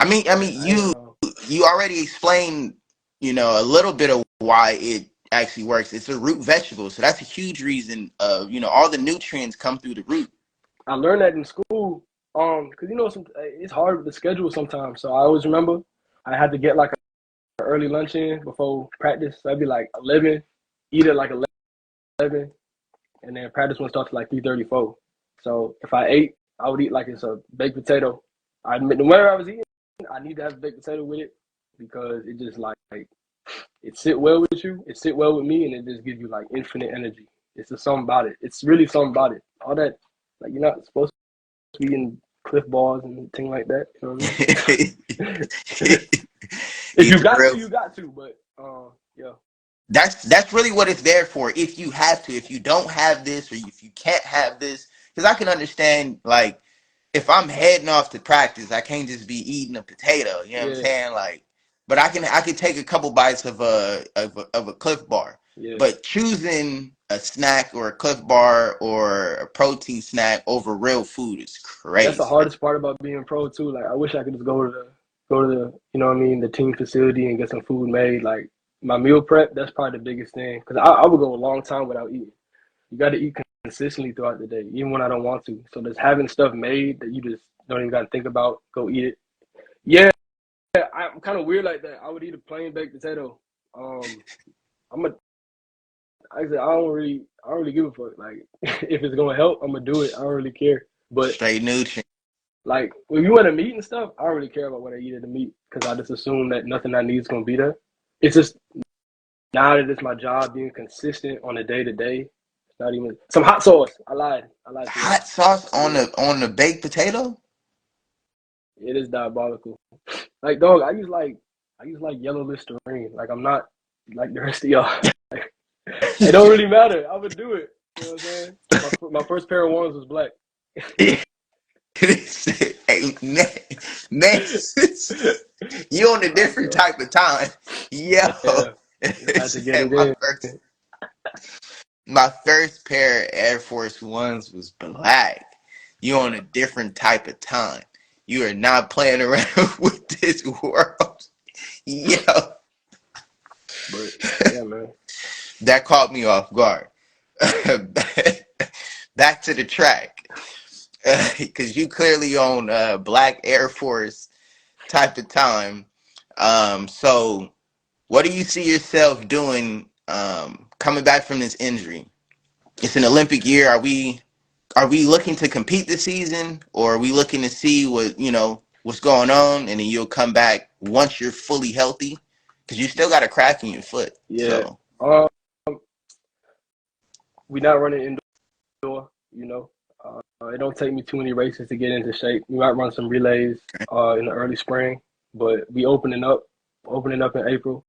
I mean, I ain't wrong. you already explained, a little bit of why actually works. It's a root vegetable, so that's a huge reason. All the nutrients come through the root. I learned that in school. Cause it's hard with the schedule sometimes. So I always remember I had to get like an early lunch in before practice. So that'd be like 11, eat at like 11, and then practice wouldn't start to like 3:34. So if I ate, I would eat like it's a baked potato. No matter I was eating, I need to have baked potato with it because it just like it sit well with you. It sit well with me, and it just gives you like infinite energy. It's just something about it. It's really something about it. All that, like, you're not supposed to be eating Cliff Bars and things like that. You know what I mean? If you got to, you got to. But yeah. That's really what it's there for. If you have to, if you don't have this, or if you can't have this, because I can understand, like, if I'm heading off to practice, I can't just be eating a potato. You know what I'm saying? Like, but I can take a couple bites of a Cliff Bar. Yeah. But choosing a snack or a Cliff Bar or a protein snack over real food is crazy. That's the hardest part about being pro too. Like, I wish I could just go to the you know what I mean, the team facility and get some food made. Like, my meal prep, that's probably the biggest thing, because I would go a long time without eating. You got to eat consistently throughout the day, even when I don't want to. So just having stuff made that you just don't even got to think about, go eat it. Yeah, I'm kind of weird like that. I would eat a plain baked potato. I don't really give a fuck. Like, if it's gonna help, I'm gonna do it. I don't really care. But straight nutrient. Like, when you want to meat and stuff, I don't really care about what I eat at the meat, because I just assume that nothing I need is gonna be there. It's just, now that it's my job, being consistent on a day-to-day. Not even some hot sauce. I lied. Hot sauce on the baked potato? It is diabolical. Like, dog, I use like yellow Listerine. Like, I'm not like the rest of y'all. Like, it don't really matter. I would do it. You know what I'm saying? My first pair of ones was black. Hey, next, you on a different type of time. Yo, yeah, my first pair of Air Force Ones was black. You on a different type of time. You are not playing around with this world. Yo. But, yeah, man. That caught me off guard. Back to the track. Because you clearly own black Air Force type of time. So what do you see yourself doing coming back from this injury? It's an Olympic year. Are we looking to compete this season, or are we looking to see what's going on, and then you'll come back once you're fully healthy? Because you still got a crack in your foot. Yeah. So. We're not running indoor, it don't take me too many races to get into shape. We might run some relays in the early spring, but we opening up in April.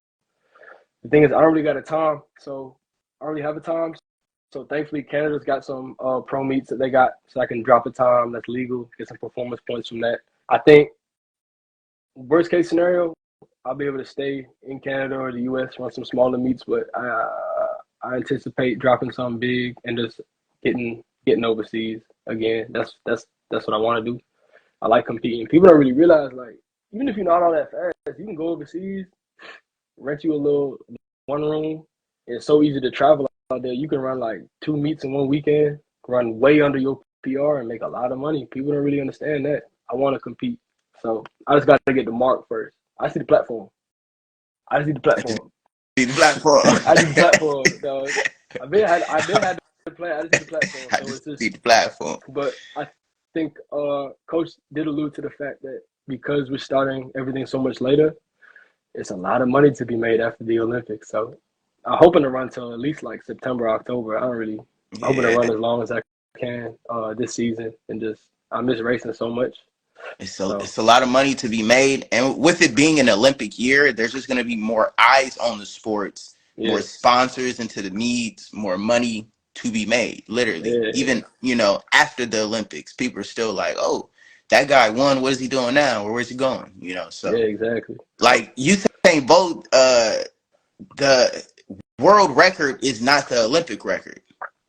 The thing is, I don't really got a time, so I don't really have a time. So thankfully, Canada's got some pro meets that they got, so I can drop a time that's legal, get some performance points from that. I think worst case scenario, I'll be able to stay in Canada or the US, run some smaller meets, but I anticipate dropping something big and just getting overseas again. That's what I want to do. I like competing. People don't really realize, like, even if you're not all that fast, you can go overseas, rent you a little one room. It's so easy to travel out there. You can run like 2 meets in one weekend, run way under your PR, and make a lot of money. People don't really understand that. I want to compete, so I just got to get the mark first. I see the platform. I just need the platform. The platform. I need the platform, dog. I've been had to play. I just need the platform. I just need the platform. But I think Coach did allude to the fact that because we're starting everything so much later, it's a lot of money to be made after the Olympics. So I'm hoping to run till at least like September, October. I'm hoping to run as long as I can this season, and I miss racing so much. It's a lot of money to be made, and with it being an Olympic year, there's just going to be more eyes on the sports, more sponsors into the needs, more money to be made. Literally, even after the Olympics, people are still like, "Oh, that guy won. What is he doing now? Or where's he going?" So yeah, exactly. Like Usain Bolt, the world record is not the Olympic record.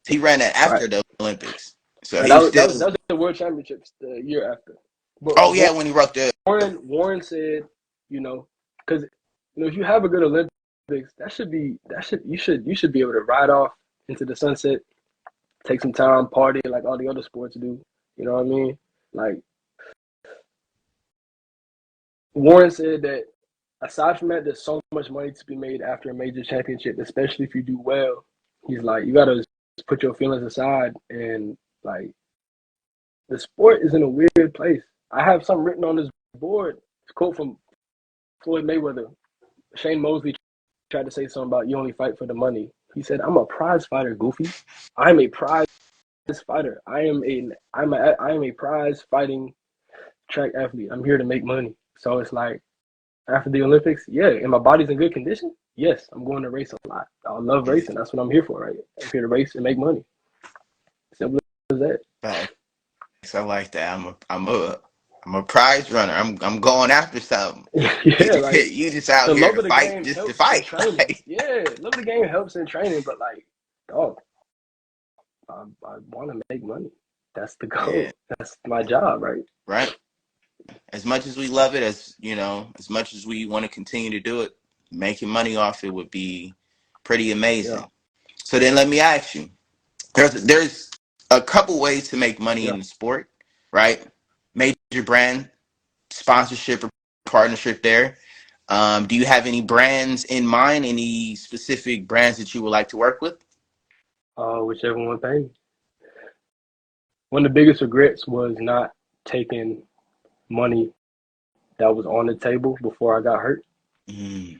He ran it after the Olympics, so that was the World Championships the year after. But when he rocked it. Warren said, because if you have a good Olympics, you should be able to ride off into the sunset, take some time, party like all the other sports do. You know what I mean? Like Warren said that aside from that, there's so much money to be made after a major championship, especially if you do well. He's like, you gotta put your feelings aside, and like the sport is in a weird place. I have something written on this board. It's a quote from Floyd Mayweather. Shane Mosley tried to say something about you only fight for the money. He said, "I'm a prize fighter, goofy. I'm a prize fighter. I am a prize fighting track athlete. I'm here to make money." So it's like after the Olympics, yeah, and my body's in good condition. Yes, I'm going to race a lot. I love racing. That's what I'm here for, right? I'm here to race and make money. Simple as that. Facts. I like that. I'm a prize runner. I'm going after something. Yeah, like You just out the here love to of the fight, game just to helps in fight. training. Yeah, love of the game helps in training, but like, dog, I want to make money. That's the goal. Yeah. That's my job, right? Right. As much as we love it, as much as we want to continue to do it, making money off it would be pretty amazing. Yeah. So then let me ask you, there's a couple ways to make money in the sport, right? Major brand sponsorship or partnership there. Do you have any brands in mind? Any specific brands that you would like to work with? Whichever one pays. One of the biggest regrets was not taking money that was on the table before I got hurt. Mm.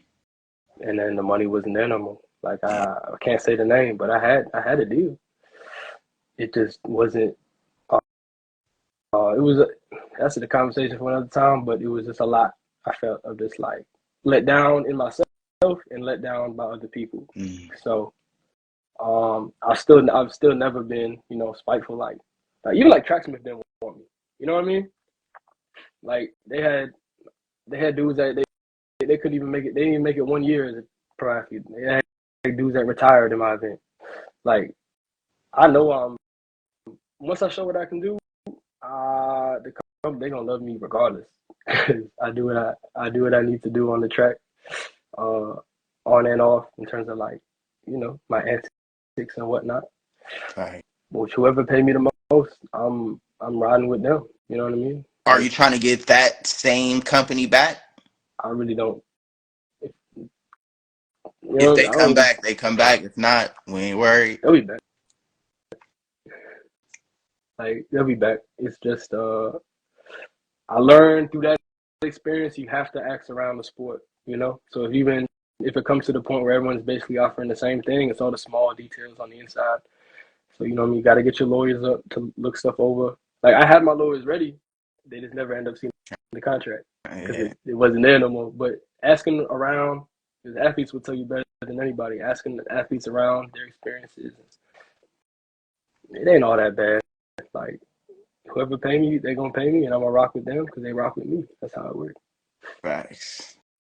And then the money wasn't there no more. Like I can't say the name, but I had a deal. It just wasn't. That's the conversation for another time. But it was just a lot. I felt of just like let down in myself and let down by other people. Mm. So, I've still never been spiteful. Like even like Tracksmith didn't want me. You know what I mean? Like they had dudes that they couldn't even make it. They didn't even make it 1 year as a pro athlete. They had dudes that retired in my event. Like I know once I show what I can do, the company they gonna love me regardless. I do what I need to do on the track, on and off in terms of like my antics and whatnot. Right. Which whoever pay me the most, I'm riding with them. You know what I mean? Are you trying to get that same company back? I really don't. If they come back, they come back. If not, we ain't worried. They'll be back. Like they'll be back. It's just I learned through that experience you have to ask around the sport, So if it comes to the point where everyone's basically offering the same thing, it's all the small details on the inside. So you got to get your lawyers up to look stuff over. Like I had my lawyers ready, they just never end up seeing the contract because it wasn't there no more. But asking around, because athletes will tell you better than anybody. Asking the athletes around their experiences, it ain't all that bad. Like whoever pay me, they gonna pay me, and I'm gonna rock with them because they rock with me. That's how it works.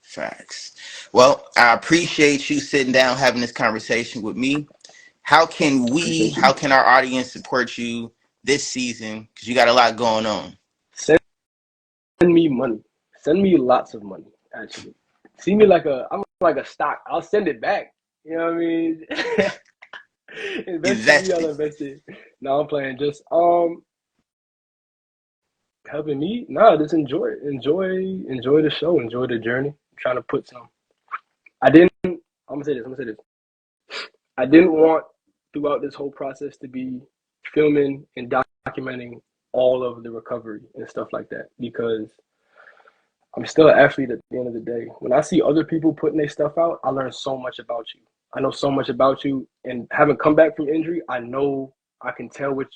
Facts. Well, I appreciate you sitting down having this conversation with me. How can our audience support you this season? Because you got a lot going on. Send me money. Send me lots of money. Actually, see me I'm like a stock. I'll send it back. You know what I mean? Invest it. No, I'm playing. Just helping me. No, just enjoy the show. Enjoy the journey. I'm trying to put some. I'm gonna say this. I didn't want throughout this whole process to be filming and documenting all of the recovery and stuff like that because I'm still an athlete at the end of the day. When I see other people putting their stuff out, I learn so much about you. I know so much about you, and having come back from injury, I know I can tell where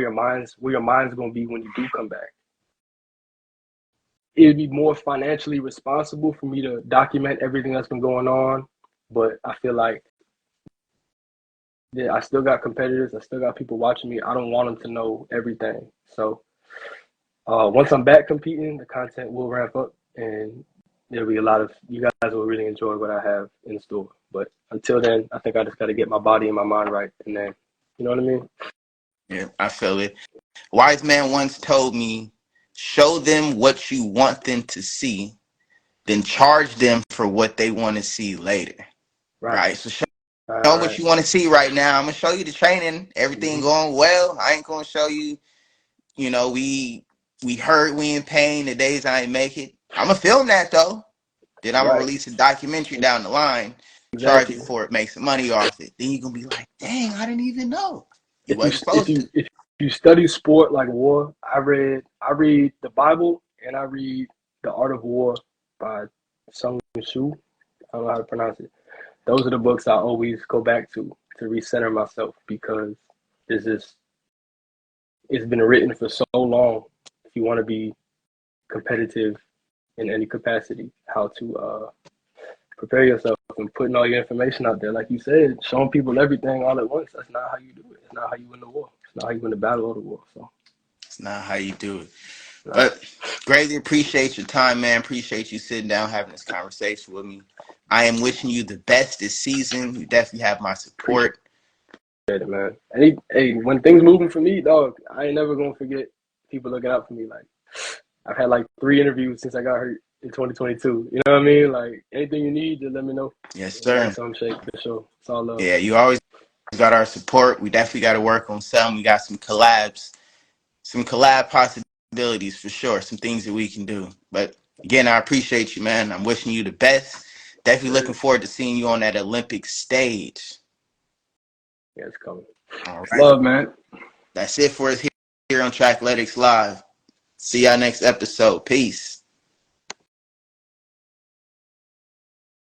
your mind's gonna be when you do come back. It'd be more financially responsible for me to document everything that's been going on, but I feel like I still got competitors. I still got people watching me. I don't want them to know everything. So once I'm back competing, the content will ramp up, and there'll be a lot of you guys will really enjoy what I have in store. But until then, I think I just got to get my body and my mind right, and then you know what I mean? Yeah, I feel it. Wise man once told me, "Show them what you want them to see, then charge them for what they want to see later." Right. So show All what right. you want to see right now. I'm gonna show you the training. Everything Mm-hmm. going well. I ain't gonna show you. You know, we hurt, we in pain. The days I ain't make it. I'm gonna film that though. Then I'm gonna Right. release a documentary down the line, charge you Exactly. for it, make some money off it. Then you gonna be like, dang, I didn't even know. You If you wasn't if supposed to. you if you study sport like war, I read the Bible and I read The Art of War by Sun Tzu. I don't know how to pronounce it. Those are the books I always go back to recenter myself because it's just it's been written for so long. If you want to be competitive in any capacity, how to prepare yourself and putting all your information out there. Like you said, showing people everything all at once. That's not how you do it. It's not how you win the war. It's not how you win the battle of the war. So, It's not how you do it. nah, But greatly appreciate your time, man. Appreciate you sitting down having this conversation with me. I am wishing you the best this season. You definitely have my appreciate support. it, man. Hey, when things moving for me, dog, I ain't never gonna forget people looking out for me. Like, I've had like 3 interviews since I got hurt in 2022. You know what I mean? Like, anything you need, just let me know. Yes, We got sir. some shake for sure. It's all love. Yeah, you always got our support. We definitely got to work on some. We got some collab possibilities for sure. Some things that we can do. But again, I appreciate you, man. I'm wishing you the best. Definitely looking Great. forward to seeing you on that Olympic stage. Yeah, it's coming. All It's right. love, man. That's it for us here on Trackletics Live. See y'all next episode. Peace.